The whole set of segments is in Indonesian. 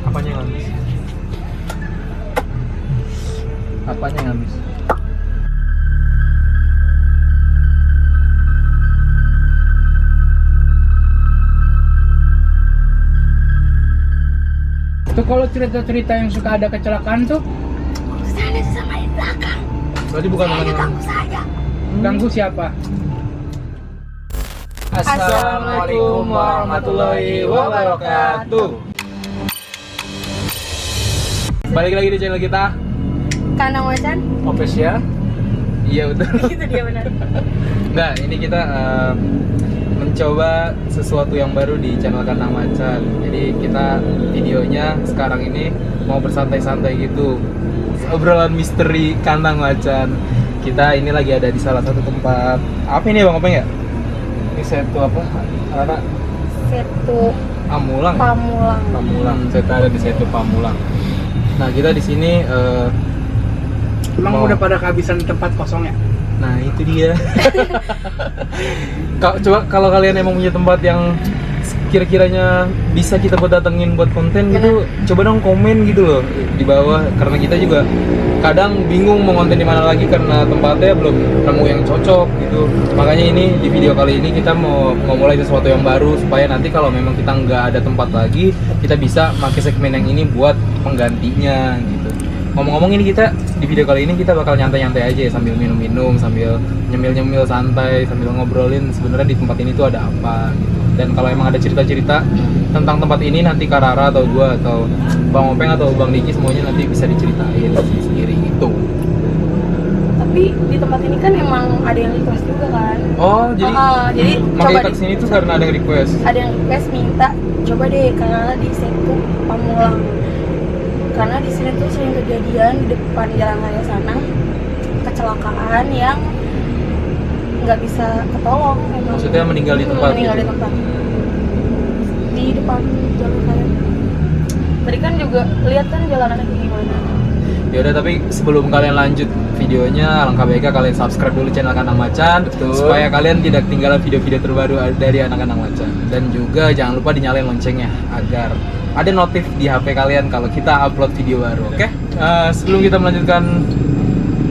Apanya yang habis? Apanya yang habis? Tuh kalau cerita-cerita yang suka ada kecelakaan tuh Saya sama di belakang. Berarti bukan Saya dengan ganggu saja. ganggu siapa? Assalamualaikum warahmatullahi wabarakatuh. Balik lagi di channel kita Kandang Macan. Official. Iya betul. Itu dia benar. Nah, ini kita mencoba sesuatu yang baru di channel Kandang Macan. Jadi kita videonya sekarang ini mau bersantai-santai gitu. Obrolan misteri Kandang Macan. Kita ini lagi ada di salah satu tempat. Apa ini Bang? Apa ya? Ini satu apa? Ada Setu Pamulang. Pamulang. Pamulang. Saya ada di Setu Pamulang. Nah, kita di sini Emang mau- udah pada kehabisan tempat kosong ya? Nah itu dia. Coba kalau kalian emang punya tempat yang kira-kiranya bisa kita buat datengin buat konten gitu, coba dong komen gitu loh di bawah. Karena kita juga kadang bingung mau konten di mana lagi karena tempatnya belum nemu yang cocok gitu. Makanya ini di video kali ini kita mau mulai sesuatu yang baru supaya nanti kalau memang kita nggak ada tempat lagi, kita bisa pakai segmen yang ini buat penggantinya gitu. Ngomong-ngomong ini kita di video kali ini kita bakal nyantai-nyantai aja ya, sambil minum-minum, sambil nyemil-nyemil santai, sambil ngobrolin sebenarnya di tempat ini tuh ada apa gitu. Dan kalau emang ada cerita-cerita tentang tempat ini nanti Kak Rara atau gua atau Bang Openg atau Bang Diki semuanya nanti bisa diceritain sendiri gitu. Tapi di tempat ini kan emang ada yang request juga kan. Oh, jadi coba makanya kita kesini tuh karena ada yang request. ada yang request minta coba deh karena di Setu Pamulang. Karena di sini tuh sering kejadian di depan jalan raya sana kecelakaan yang nggak bisa ketolong emang. Maksudnya meninggal di tempat meninggal gitu? di tempat di depan jalan raya. Tadi kan juga lihat kan jalanannya kayak gimana. Ya udah, tapi sebelum kalian lanjut videonya, alangkah baiknya kalian subscribe dulu channel Kandang Macan. Betul. Supaya kalian tidak ketinggalan video-video terbaru dari anak-anak Macan. Dan juga jangan lupa dinyalain loncengnya agar ada notif di HP kalian kalau kita upload video baru. Oke? Sebelum kita melanjutkan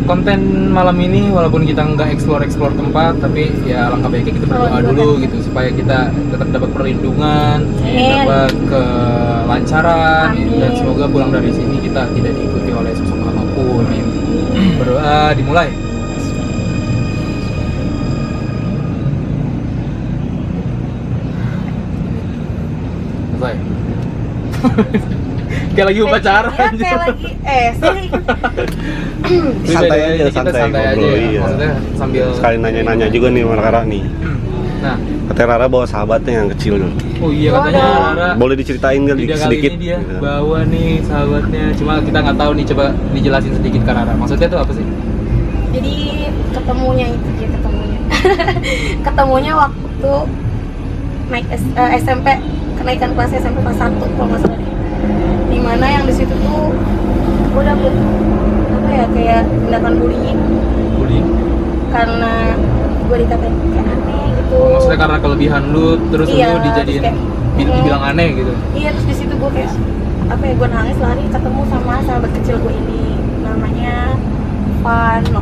konten malam ini, walaupun kita nggak explore tempat, tapi ya alangkah baiknya kita berdoa dulu gitu supaya kita tetap dapat perlindungan, Amin. dapat kelancaran, Amin. dan semoga pulang dari sini kita tidak diikuti oleh sosok apapun. Berdoa dimulai. Selesai. Kayak lagi upacara. Ya, kayak lagi sih. Santai aja, Kita santai santai aja ngobrol, ya. iya. Maksudnya sambil Sekali nanya-nanya juga nih sama Rara nih. Nah, Katanya Rara bawa sahabatnya yang kecil dulu. oh iya katanya Waduh. Rara Boleh diceritain kali video kali sedikit? ini dia Gitu. bawa nih sahabatnya. Cuma kita nggak tahu nih, coba dijelasin sedikit ke Rara. Maksudnya tuh apa sih? Jadi ketemunya itu ya ketemunya waktu naik SMP, kenaikan kelas SMP kelas 1 kalau nggak salah deh. Dimana yang di situ tuh gue dapet apa ya kayak tindakan bullying Bullying. karena gue dikatain kayak aneh gitu. Maksudnya karena kelebihan lu, terus Iya, lu dijadiin terus kayak, dibilang aneh gitu. Iya, terus di situ gue kayak apa ya, gue nangis lari ketemu sama sahabat kecil gue ini namanya Vano.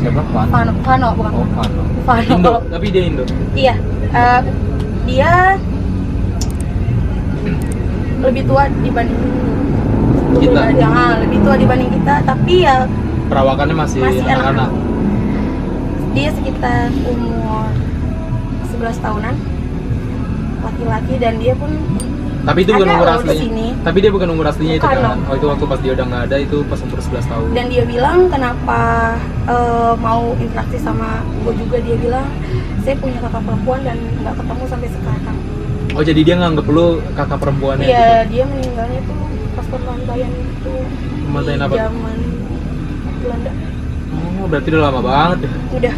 Siapa? Vano bukan Oh, Vano. Vano. Indo, tapi dia Indo. Iya, dia lebih tua dibanding Kita. lebih tua dibanding kita, tapi ya Perawakannya masih masih anak-anak. anak. Dia sekitar umur 11 tahunan, laki-laki, dan dia pun Tapi itu bukan ada umur loh di aslinya. sini. Tapi dia bukan umur aslinya itu Bukan kan. dong. Oh, itu waktu pas dia udah nggak ada, itu pas umur 11 tahun. Dan dia bilang kenapa mau interaksi sama gue juga. Dia bilang saya punya kakak perempuan dan nggak ketemu sampai sekarang. Oh, jadi dia nganggep lu kakak perempuannya Iya, gitu. dia meninggalnya tuh pas pembantaian itu Pembantaian di apa? zaman Belanda. Oh, berarti udah lama banget ya. Udah.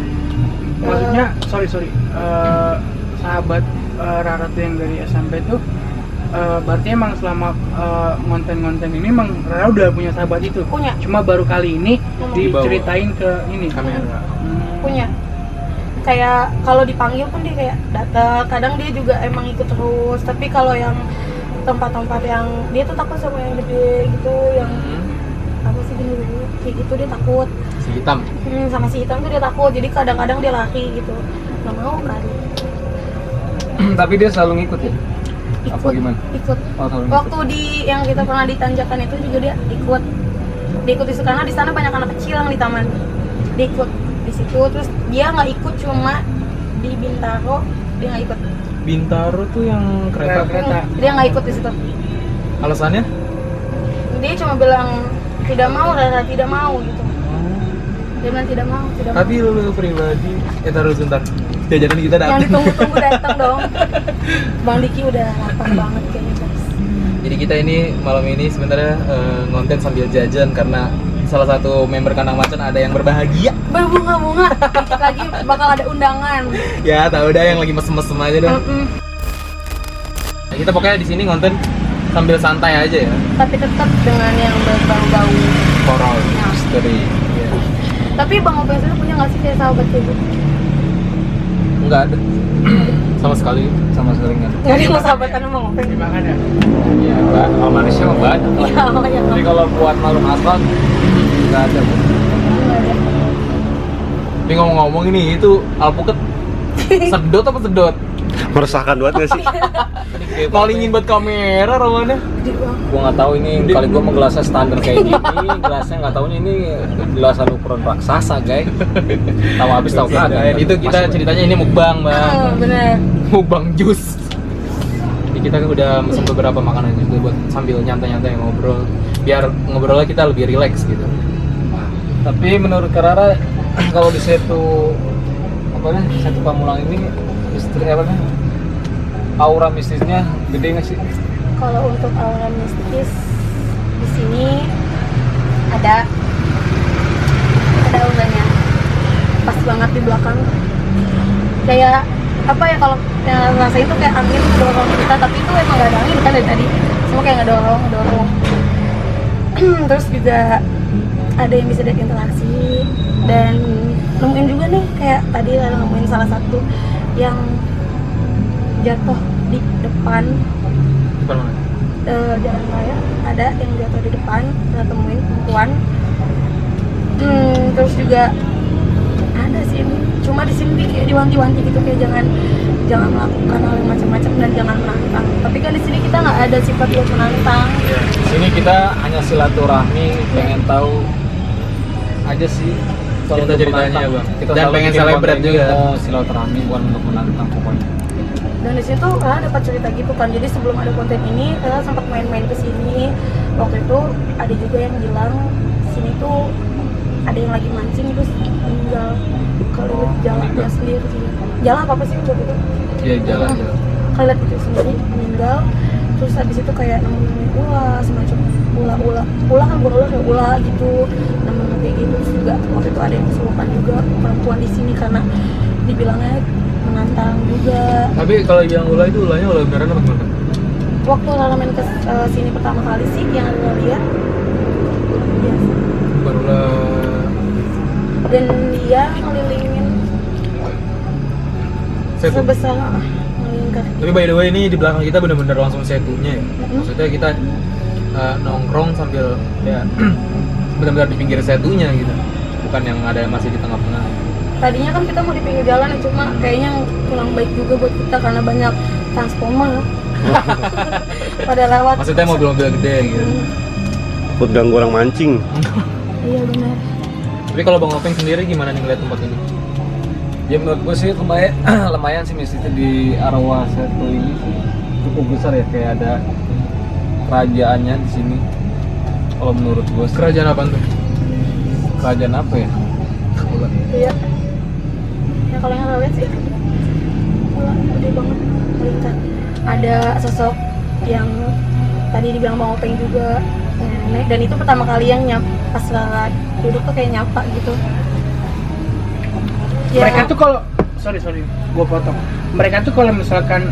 Maksudnya, sorry, sahabat Rara tuh yang dari SMP tuh berarti emang selama konten-konten ini emang Rara udah punya sahabat itu? Punya. Cuma baru kali ini Memang. diceritain ke ini Kamera. Punya. Kayak kalau dipanggil pun dia kayak datang. Kadang dia juga emang ikut terus. Tapi kalau yang tempat-tempat yang dia tuh takut sama yang gede gitu, yang apa sih gini dulu kayak gitu dia takut. Si hitam. Sama si hitam tuh dia takut, jadi kadang-kadang dia lari gitu, nggak mau kan. Tapi dia selalu ngikut ya? Apa gimana? Ikut. Oh, selalu ngikut. Waktu di yang kita pernah di tanjakan itu juga dia ikut. Dia ikut di karena di sana banyak anak kecil yang di taman. Dia ikut di situ, terus dia nggak ikut cuma di Bintaro dia nggak ikut. Bintaro tuh yang kereta. Dia nggak ikut di situ. Alasannya? Dia cuma bilang tidak mau, Rara tidak mau gitu. Dia bilang tidak mau. Tapi lu pribadi, taruh sebentar. Jajanan kita datang. Yang ditunggu-tunggu datang dong. Bang Diki udah lapar banget kayaknya guys. Jadi kita ini malam ini sebenarnya ngonten sambil jajan karena salah satu member Kandang Macan ada yang berbahagia. Berbunga-bunga. Dikit lagi bakal ada undangan. Ya tahu dah yang lagi mesem-mesem aja dong. Nah, kita pokoknya di sini ngonten sambil santai aja ya. Tapi tetap dengan yang berbau-bau Coral Mystery. Iya. Tapi Bang Openg sendiri punya nggak sih kayak sahabat kayak gitu? Enggak ada. Sama sekali nggak ada. Nggak ada yang mau sahabatan sama Bang Openg? Gimana ada? Iya, kalau manusia mah banyak lah. Iya, makanya Tapi kalau buat makhluk asal nggak ada. Bu. nggak ada. Tapi ngomong-ngomong ini itu alpukat sedot apa sedot? Meresahkan banget gak sih? Malingin buat kamera Romana. Gede banget. Gua nggak tahu ini kali gua mau gelasnya standar kayak gini, gelasnya nggak tahunya ini gelasan ukuran raksasa, guys. Tahu habis tahu kagak. Itu kita ceritanya ini mukbang, Bang. Bener. Mukbang jus. Jadi kita udah mesen beberapa makanan juga buat sambil nyantai-nyantai ngobrol. Biar ngobrolnya kita lebih rileks gitu. Tapi menurut Karara kalau di Setu apa nih? Setu Pamulang ini misteri apa nih? Aura mistisnya gede nggak sih? Kalau untuk aura mistis di sini ada auranya pas banget di belakang. Kayak apa ya kalau yang rasain tuh kayak angin dorong kita, tapi itu emang gak ada angin kan dari tadi. Semua kayak ngedorong. Terus juga ada yang bisa lihat interaksi dan nemuin juga nih kayak tadi Rara nemuin salah satu yang jatuh di depan Depan mana? jalan raya, ada yang jatuh di depan, kita temuin perempuan. Terus juga ada sih ini, cuma di sini kayak diwanti-wanti gitu kayak jangan melakukan hal yang macam-macam dan jangan menantang. Tapi kan di sini kita nggak ada sifat buat menantang. Di sini kita hanya silaturahmi, pengen tahu aja sih. Kalau untuk Cerita-ceritanya, menantang, Bang. kita Dan selalu pengen bikin celebrate konten juga. kita silaturahmi bukan untuk menantang pokoknya. Dan di situ Rara dapat cerita gitu kan. Jadi sebelum ada konten ini, Rara sempat main-main ke sini. Waktu itu ada juga yang bilang sini tuh ada yang lagi mancing terus meninggal kalau jalannya sendiri. Jalan apa sih waktu itu? Iya, jalan. Kalau lihat itu sendiri meninggal. Terus habis itu kayak nemuin ular, semacam ular kan bukan ular kayak ular gitu, nemuin kayak gitu. Terus juga waktu itu ada yang kesurupan juga perempuan di sini karena dibilangnya menantang juga. Tapi kalau yang ulah itu ulahnya ulah beneran apa gimana? Waktu Rara main ke sini pertama kali sih yang Rara lihat biasa. Bukan ulah. Dan dia ngelilingin Setu. sebesar melingkar. Tapi by the way ini di belakang kita bener-bener langsung setunya ya. Maksudnya kita nongkrong sambil ya benar-benar di pinggir setunya gitu. Bukan yang ada masih di tengah-tengah. Tadinya kan kita mau di pinggir jalan ya, cuma kayaknya kurang baik juga buat kita karena banyak transformer pada lewat. Maksudnya mobil-mobil gede gitu. Buat ganggu orang mancing. Iya benar. Tapi kalau Bang Openg sendiri gimana nih ngeliat tempat ini? Ya menurut gue sih lumayan sih mistisnya di Arwah Setu ini sih cukup besar ya, kayak ada kerajaannya di sini. Kalau menurut gue sih. Kerajaan apa tuh? Kerajaan apa ya? Iya. Ya kalau yang lihat sih ular gede banget melingkar. Ada sosok yang tadi dibilang Bang Openg juga nenek, dan itu pertama kali yang pas Rara duduk tuh kayak nyapa gitu. Ya, Mereka tuh kalau sorry gua potong. Mereka tuh kalau misalkan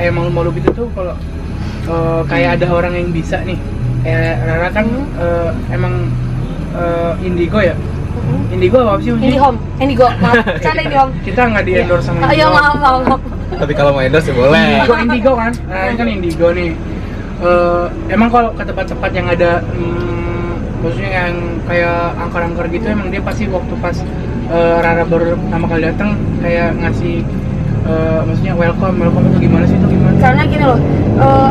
kayak malu-malu gitu tuh kalau kayak ada orang yang bisa nih, kayak Rara kan emang indigo ya. Indigo apa sih? Indigo, maaf, canda Indigo. Kita nggak di endorse sama Ayo Indigo. maaf. Tapi kalau mau endorse ya boleh. Indigo kan, Rara kan indigo nih. emang kalau ke tempat-tempat yang ada maksudnya yang kayak angker-angker gitu, emang dia pasti waktu pas Rara baru pertama kali datang kayak ngasih maksudnya welcome itu gimana sih, itu gimana? Karena gini loh,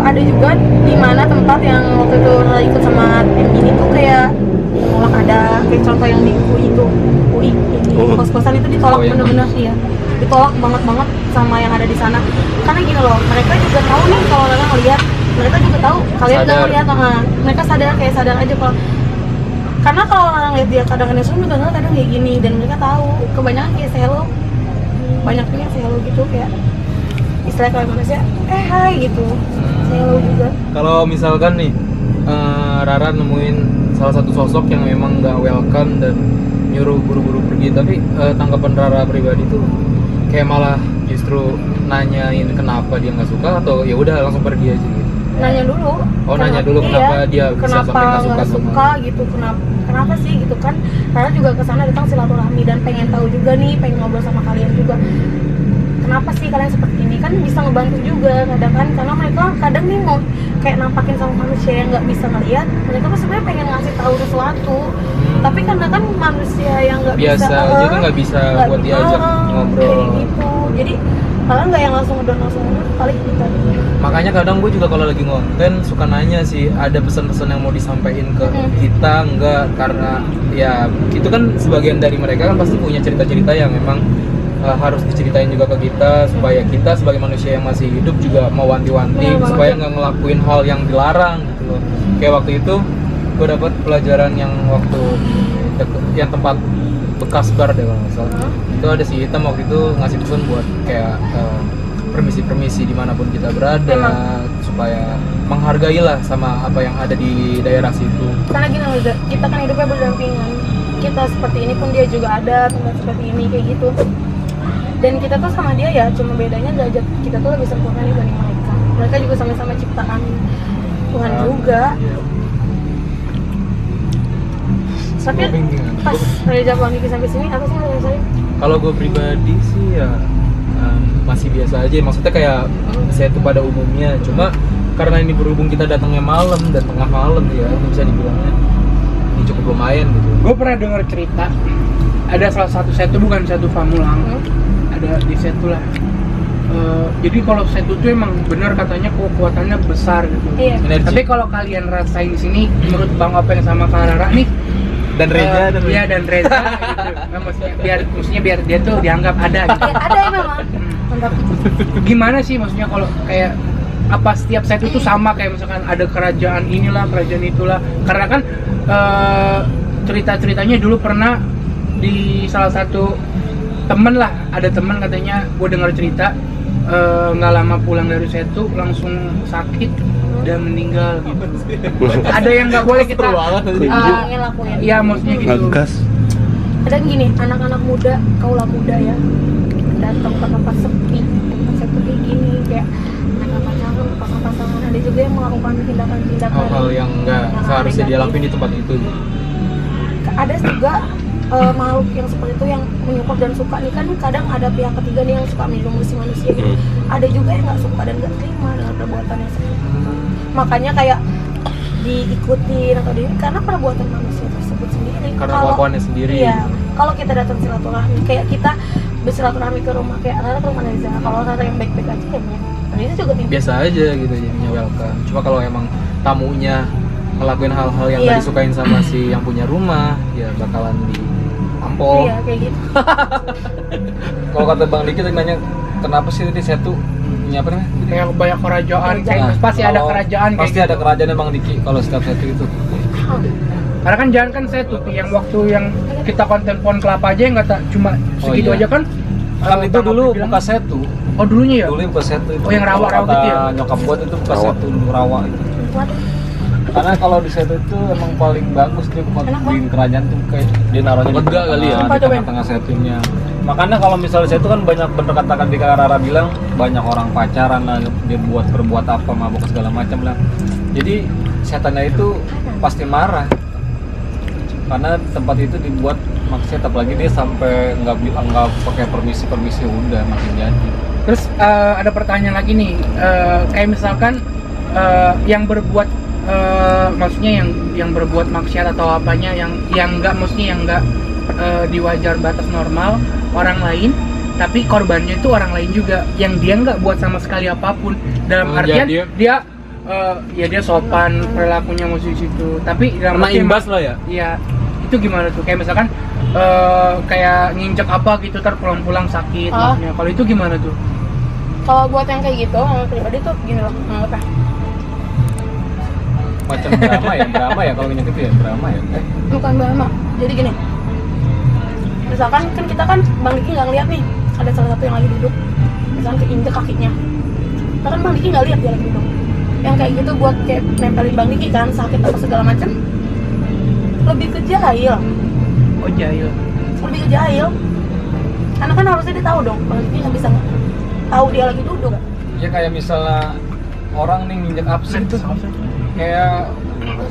ada juga di mana tempat yang waktu itu Rara ikut sama tim ini tuh kayak ditolak, ada kayak contoh yang di UI di kos-kosan itu ditolak bener-bener sih ya, ditolak banget sama yang ada di sana. Karena gini loh, mereka juga tahu nih kalau Rara ngeliat, mereka juga tahu kalian nggak ngeliat, mereka sadar aja kalau, karena kalau orang lihat dia kadang-kadang juga kadang kayak gini, dan mereka tahu kebanyakan kayak hello, banyaknya hello gitu, kayak istilah kalau manusia hai gitu, hello juga. Kalau misalkan nih Rara nemuin salah satu sosok yang memang nggak welcome dan nyuruh buru-buru pergi, tapi tanggapan Rara pribadi tuh kayak malah justru nanyain kenapa dia nggak suka, atau ya udah langsung pergi aja gitu? Nanya dulu. Nanya dulu kenapa dia bisa sampai nggak suka gitu, kenapa sih gitu kan. Rara juga kesana datang silaturahmi dan pengen tahu juga nih, pengen ngobrol sama kalian juga. Kenapa sih kalian seperti ini, kan bisa ngebantu juga kadang kan, karena mereka kadang nih mau kayak nampakin sama manusia yang nggak bisa ngeliat, mereka tuh sebenarnya pengen ngasih tahu sesuatu, tapi karena kan manusia yang nggak bisa biasa aja tuh nggak bisa buat diajak ngobrol kayak gitu. Jadi kalian nggak yang langsung udah paling kita. Makanya kadang gue juga kalau lagi ngonten suka nanya sih, ada pesan-pesan yang mau disampaikan ke kita enggak, karena ya itu kan sebagian dari mereka kan pasti punya cerita-cerita yang memang harus diceritain juga ke kita, supaya kita sebagai manusia yang masih hidup juga mau wanti-wanti supaya nggak ngelakuin hal yang dilarang gitu loh. Kayak waktu itu gue dapat pelajaran yang waktu yang tempat bekas bar deh kalau nggak salah, itu ada si Hitam waktu itu ngasih pesan buat kayak permisi dimanapun kita berada, supaya menghargailah sama apa yang ada di daerah situ. Karena gini loh, kita kan hidupnya berdampingan, kita seperti ini pun dia juga ada tempat seperti ini kayak gitu, dan kita tuh sama dia ya cuma bedanya derajat kita tuh lebih sempurna dibanding mereka juga sama-sama ciptaan Tuhan juga. Tapi pas dari Japan sampai sini apa sih yang saya? Kalau gue pribadi sih ya masih biasa aja, maksudnya kayak saya tuh pada umumnya, cuma karena ini berhubung kita datangnya malam dan tengah malam ya, ini bisa dibilangnya ini cukup lumayan gitu. Gue pernah dengar cerita, ada salah satu setu, bukan setu Pamulang, ada di setu lah. Jadi kalau setu tuh emang benar katanya kekuatannya besar gitu. Iya. Tapi kalau kalian rasain di sini, menurut Bang Openg sama Kak Rara nih, dan Reza dan Reza gitu. Nah, maksudnya biar dia tuh dianggap ada gitu. Ya, ada ya memang. Mantap. Gimana sih maksudnya kalau kayak apa setiap set itu sama, kayak misalkan ada kerajaan inilah, kerajaan itulah, karena kan cerita-ceritanya dulu pernah di salah satu temen lah, ada temen katanya gue dengar cerita nggak lama pulang dari setu langsung sakit dan meninggal gitu. Ada yang nggak boleh kita ngelakuin. Iya maksudnya gitu. Ngegas. Ada gini, anak-anak muda, kaula muda ya, datang ke tempat sepi, tempat sepi kayak gini, kayak mereka pacaran, pasang-pasangan, ada juga yang melakukan tindakan-tindakan hal-hal yang nggak seharusnya dia lakuin di tempat itu. Ada juga makhluk yang seperti itu yang menyupport dan suka nih, kan kadang ada pihak ketiga nih yang suka minum manusia gitu. Ada juga yang nggak suka dan nggak terima dengan perbuatan yang seperti itu. Makanya kayak diikutin atau karena perbuatan manusia tersebut sendiri. Karena kelakuannya sendiri. Iya. Kalau kita datang silaturahmi, kayak kita bersilaturahmi ke rumah, kayak Rara ke rumah Reza. Kalau Rara yang baik-baik aja ya, Reza juga tidak. Biasa aja gitu jadinya welcome. Cuma kalau emang tamunya ngelakuin hal-hal yang nggak disukain sama si yang punya rumah, ya bakalan ditampol. Iya, kayak gitu. Kalau kata Bang Diki tadi nanya kenapa sih tadi setu punya apa namanya? Kayak banyak kerajaan, kayak pasti ada kerajaan kayak pasti gitu. ada kerajaan Bang Diki kalau setiap setu itu. Karena kan jangan kan setu yang waktu yang kita konten pohon kelapa aja yang kata cuma segitu iya. aja kan. Kan itu Bang dulu Opi bilang, buka setu. Oh dulunya ya? Dulu buka setu itu. Oh, yang rawa-rawa Kata gitu ya? Nyokap buat itu buka Rawa. setu dulu rawa itu. Karena kalau di setu itu emang paling bagus dia buat bikin kerajaan tuh kayak dia naruhnya di Lega kali ya? tengah-tengah setunya. Makanya kalau misalnya setu kan banyak bener katakan di Rara bilang banyak orang pacaran lah, dia berbuat apa mabuk segala macam lah. Jadi setannya itu pasti marah karena tempat itu dibuat maksudnya, apalagi dia sampai nggak pakai permisi udah makin jadi. Terus ada pertanyaan lagi nih, kayak misalkan yang berbuat maksudnya yang berbuat maksiat atau apanya yang enggak maksudnya yang enggak di wajar batas normal orang lain, tapi korbannya itu orang lain juga yang dia nggak buat sama sekali apapun dalam artian jadi- dia ya dia sopan perilakunya musik situ, tapi dalam Kena artian- imbas lah ya. Iya, itu gimana tuh? Kayak misalkan kayak nginjek apa gitu, ntar pulang-pulang sakit. Oh. Maksudnya. Kalau itu gimana tuh? Kalau buat yang kayak gitu, Mama pribadi tuh gini loh, menganggapnya. Macam drama ya kalau minyak itu ya drama ya. Bukan drama. Jadi gini, misalkan kan kita kan Bang Diki nggak ngeliat nih, ada salah satu yang lagi duduk, misalkan keinjek kakinya. Kita kan Bang Diki nggak lihat dia lagi duduk. Yang kayak gitu buat kayak nempelin Bang Diki kan, sakit apa segala macam. Lebih ke jahil, Oh jahil. lebih ke jahil. Karena kan harusnya dia tahu dong, Bang Diki nggak bisa tahu dia lagi duduk. Ya kayak misalnya orang nih nginjek absen tuh kayak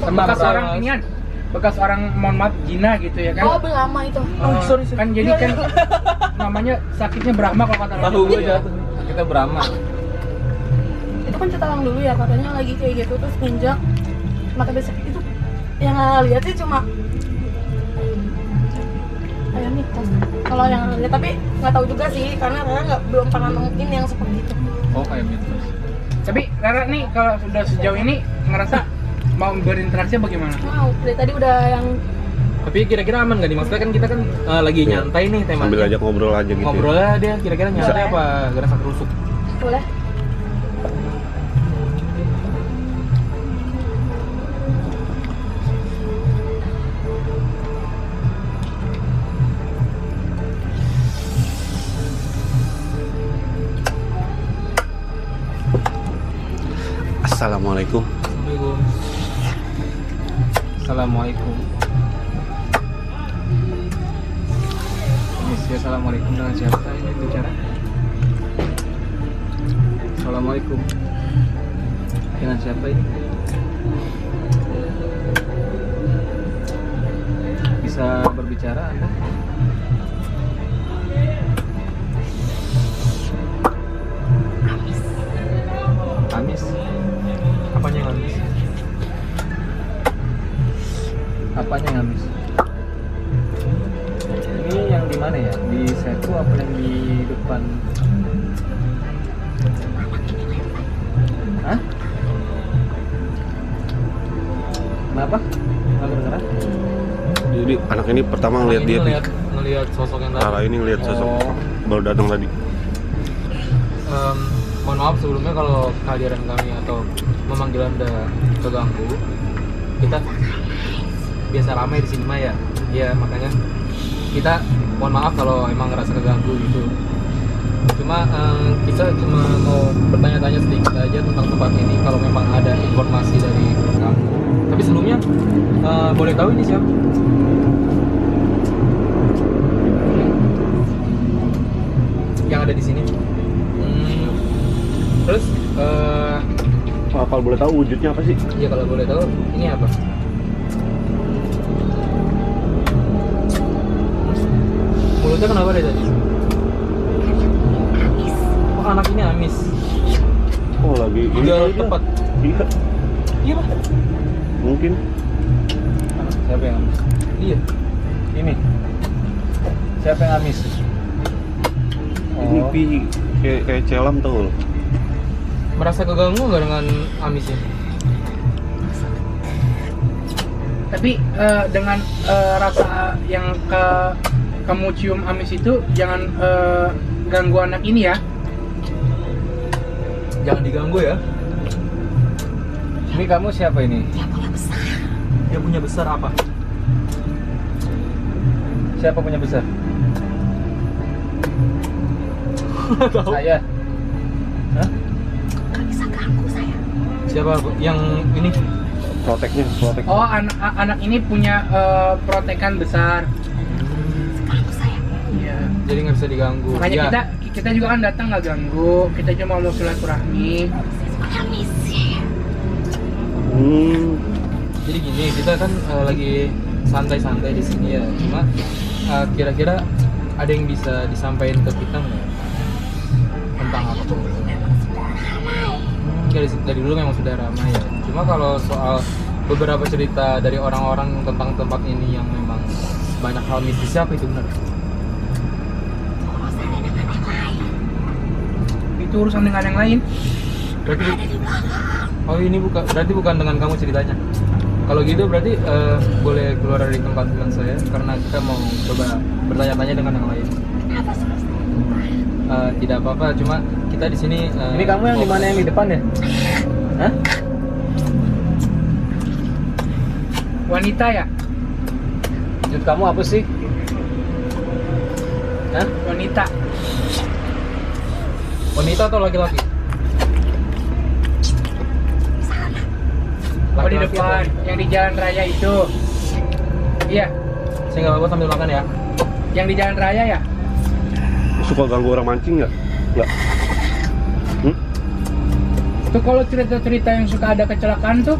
Bekas orang ini kan, bekas orang mohon maaf Gina gitu ya kan. Oh, lama itu. Sorry. Kan jadi kan namanya sakitnya Brahma kalau kata orang. Tahu gue jatuh. kita Brahma. Itu kan cerita yang dulu ya, katanya lagi kayak gitu terus nginjak maka besok itu yang lihat sih cuma kayak mitos kalau yang lihat, tapi nggak tahu juga sih karena Rara belum pernah nemuin yang seperti itu. Oh kayak mitos. Tapi Rara nih kalau sudah sejauh ini ngerasa mau berinteraksi bagaimana? Mau dari tadi udah yang Tapi kira-kira aman nggak nih? Maksudnya kan kita kan lagi Iya. nyantai nih temanya. Sambil ajak ngobrol aja gitu. Ngobrolnya dia kira-kira nyantai Bisa. apa gerasa kerusuk? boleh. Assalamualaikum. Assalamualaikum. Misi assalamualaikum dengan siapa ini bicara? Assalamualaikum. Dengan siapa ini? Bisa berbicara Anda? Amis. Apanya yang habis? Apanya yang habis? Ini yang di mana ya? Di Setu apa yang di depan? Hah? Kenapa? Nggak kedengeran? Jadi anak ini pertama ngeliat dia nih. ngelihat sosok yang Rara tadi. ini ngeliat sosok Oh. baru datang tadi. Mohon maaf sebelumnya kalau kehadiran kami atau memanggil Anda keganggu. Kita biasa ramai di sini mah ya. Ya makanya kita mohon maaf kalau emang ngerasa keganggu gitu. Cuma kita cuma mau bertanya-tanya sedikit aja tentang tempat ini kalau memang ada informasi dari kamu. Tapi sebelumnya boleh tahu ini siapa? Yang ada di sini. Terus Kalau boleh tahu wujudnya apa sih? ya kalau boleh tahu ini apa? Mulutnya kenapa deh tadi? Oh anak ini amis. Oh lagi ini Jual kali dia. tempat. Iya, Iya lah. mungkin. Siapa yang amis? Iya. Ini. Siapa yang amis? Ini pi kayak celam tau lo. Merasa keganggu nggak dengan amisnya? Tapi dengan rasa yang kamu cium amis itu jangan ganggu anak ini ya. Jangan diganggu ya. Ini kamu siapa ini? Dia punya besar apa? Siapa punya besar? Tahu. Saya. Hah? Siapa yang ini? Protek. Oh anak ini punya protekan besar. Iya. Jadi nggak bisa diganggu. Makanya Ya. kita juga kan datang nggak ganggu. Kita cuma mau silaturahmi. Jadi gini, kita kan lagi santai-santai di sini ya. Cuma kira-kira ada yang bisa disampaikan ke kita nggak tentang apa tuh? dari dulu memang sudah ramai ya. Cuma kalau soal beberapa cerita dari orang-orang tentang tempat ini yang memang banyak hal mistisnya, apa itu benar? Itu urusan dengan yang lain. Berarti oh ini bukan dengan kamu ceritanya. Kalau gitu berarti boleh keluar dari tempat dengan saya karena kita mau coba bertanya-tanya dengan yang lain. Tidak apa-apa, cuma kita di sini. Ini kamu yang di mana, yang di depan ya? Hah? Wanita ya? Maksud kamu apa sih? Hah? Wanita. Wanita atau laki-laki? Oh di Laki-laki depan, atau- yang di jalan raya itu. Iya, Saya nggak apa-apa sambil makan ya. yang di jalan raya ya. Suka ganggu orang mancing nggak? Nggak. Itu kalau cerita-cerita yang suka ada kecelakaan tuh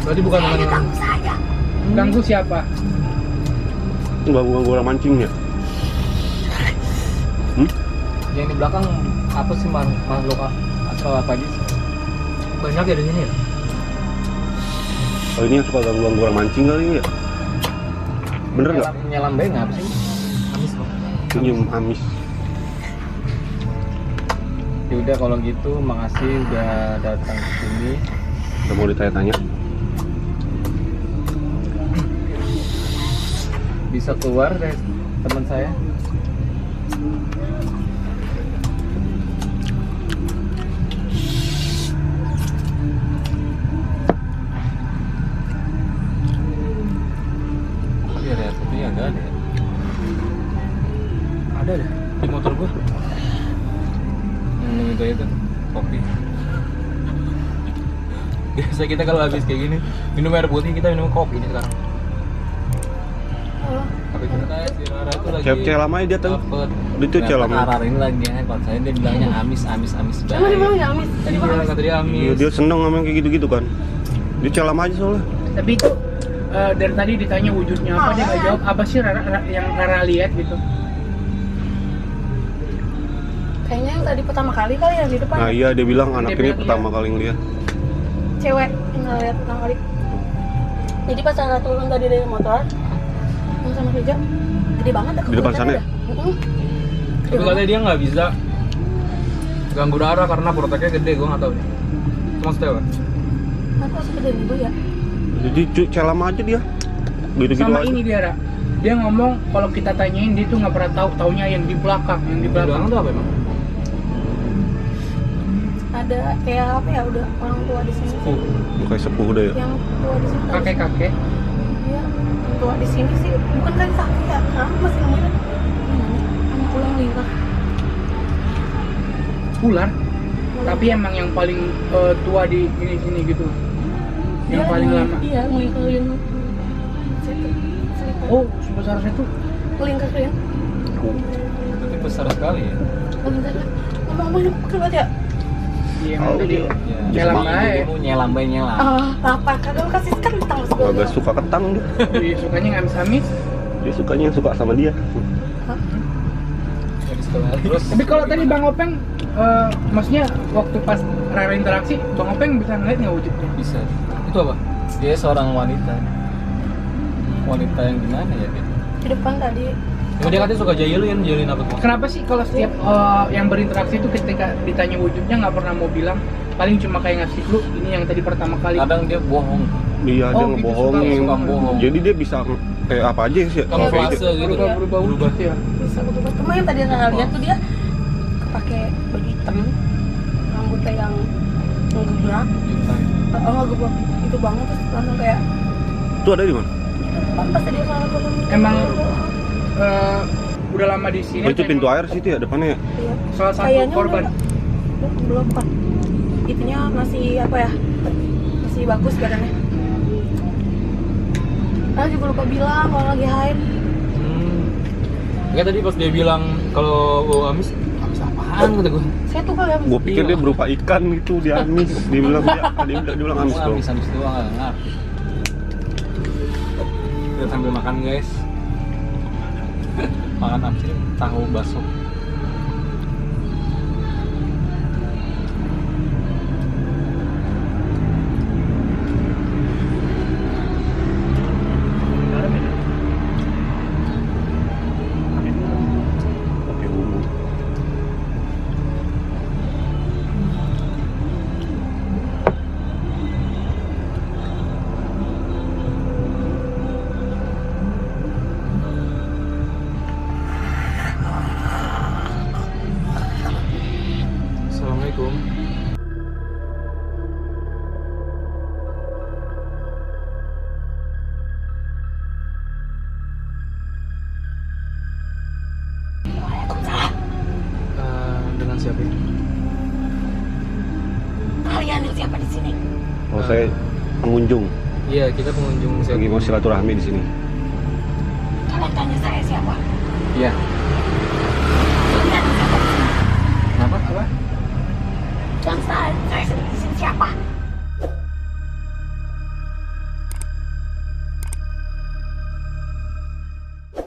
Berarti bukan dengan ganggu siapa? Ganggu orang mancing ya? Yang di belakang apa sih, makhluk astral apa aja sih? banyak ya di sini ya. Oh ini yang suka ganggu orang mancing kali ya? Bener nggak? Nyelam bayi nggak apa sih? Amis loh. Senyum amis. Ya udah kalau gitu, makasih udah datang ke sini. Udah mau ditanya-tanya. Bisa keluar dari teman saya. Iya deh, tapi agak ada ya. Ada deh di motor gua. Itu kopi. Biasa kita kalau habis kayak gini minum air putih, kita minum kopi ini sekarang. Tapi ceritanya si Rara itu lagi Cewek lama dia tuh. dapet. Itu cewek lama. Ararin lagi ya, kalau saya dia bilangnya amis Emang di mana ya, Amis? Tadi Iya, Amis. kata dia amis. Dia seneng sama yang kayak gitu-gitu kan. Dia cewek lama aja soalnya. Tapi itu dari tadi ditanya wujudnya apa, dia nggak jawab. Apa sih yang Rara lihat gitu? Kayaknya yang tadi pertama kali yang di depan. Nah iya dia bilang anak ini bilang pertama kali ngeliat. Cewek yang ngeliat pertama kali. Jadi pas Rara turun tadi dari motor, sama Reja, gede banget ya Di depan sana ya? Tapi katanya dia nggak bisa ganggu Rara karena proteknya gede, gua nggak tahu nih. Itu maksudnya apa? Kenapa segede itu ya? Jadi cewek lama aja dia. Gitu-gitu Sama aja. ini dia, Ra. Dia ngomong kalau kita tanyain dia tuh nggak pernah tahu, taunya yang di belakang, yang di Di belakang. belakang tuh apa emang? Ada kayak apa ya, udah orang tua di sini. Kayak sepuh udah ya. Yang tua di sini. Kakek-kakek. Iya, yang tua di sini sih. Bukan kan kakek ya, kamu masih muda. Kamu pulang lingkar. Ular. Tapi emang yang paling tua di sini gitu. Yang paling lama. Iya, ngelingkarin. Situ. Oh, sebesar itu. Ngelingkarin. Itu besar sekali ya. Ngelingkarin. Ngomong-ngomong ini bukan banget ya? Iya, Oh, tadi. Ya, Nyelam jadi aja. dulu nyelam bayi nyelam. Apa? Kagak kasih kentang segala. Agak suka ketang dia. Dia sukanya ngamis-amis. Dia sukanya yang suka sama dia. Dari sekolah. Terus Tapi kalau tadi Bang Openg, maksudnya waktu pas Rara interaksi, Bang Openg bisa ngeliat nggak wujudnya? bisa. Itu apa? Dia seorang wanita. Wanita yang gimana ya dia? Di depan tadi. Cuma dia katanya suka jahilin apa tuh? Kenapa sih kalau setiap yang berinteraksi itu ketika ditanya wujudnya nggak pernah mau bilang, paling cuma kayak ngasih clue ini yang tadi pertama kali. Kadang dia bohong. Dia Oh, dia gitu, ngebohongin. suka bohong. Jadi dia bisa kayak apa aja sih. Kamu Iya, fase gitu. berubah wujud ya. Bisa berubah. Cuma yang tadi Rara lihat tuh dia kepake baju hitam, rambutnya yang ngegebrak, ngegebrak itu banget, terus langsung kayak Itu ada di mana? pas tadi Rara turun. Emang udah lama di sini. Oh, itu pintu air situ ya depannya ya. Iya. Salah satu Kayaknya korban. belum kan. Itunya masih apa ya? Masih bagus badannya. Rara juga lupa bilang kalau lagi haid. Kayak tadi pas dia bilang kalau amis apaan kata gue. Saya tuh kalau Gue pikir Iya. dia berupa ikan gitu, dia amis. Dia bilang amis dong. Amis doang nggak ngerti. Kita sambil makan guys. Makan apa sih? Tahu bakso. saya pengunjung Iya, kita pengunjung lagi mau silaturahmi di sini. Kalian tanya saya siapa? Iya.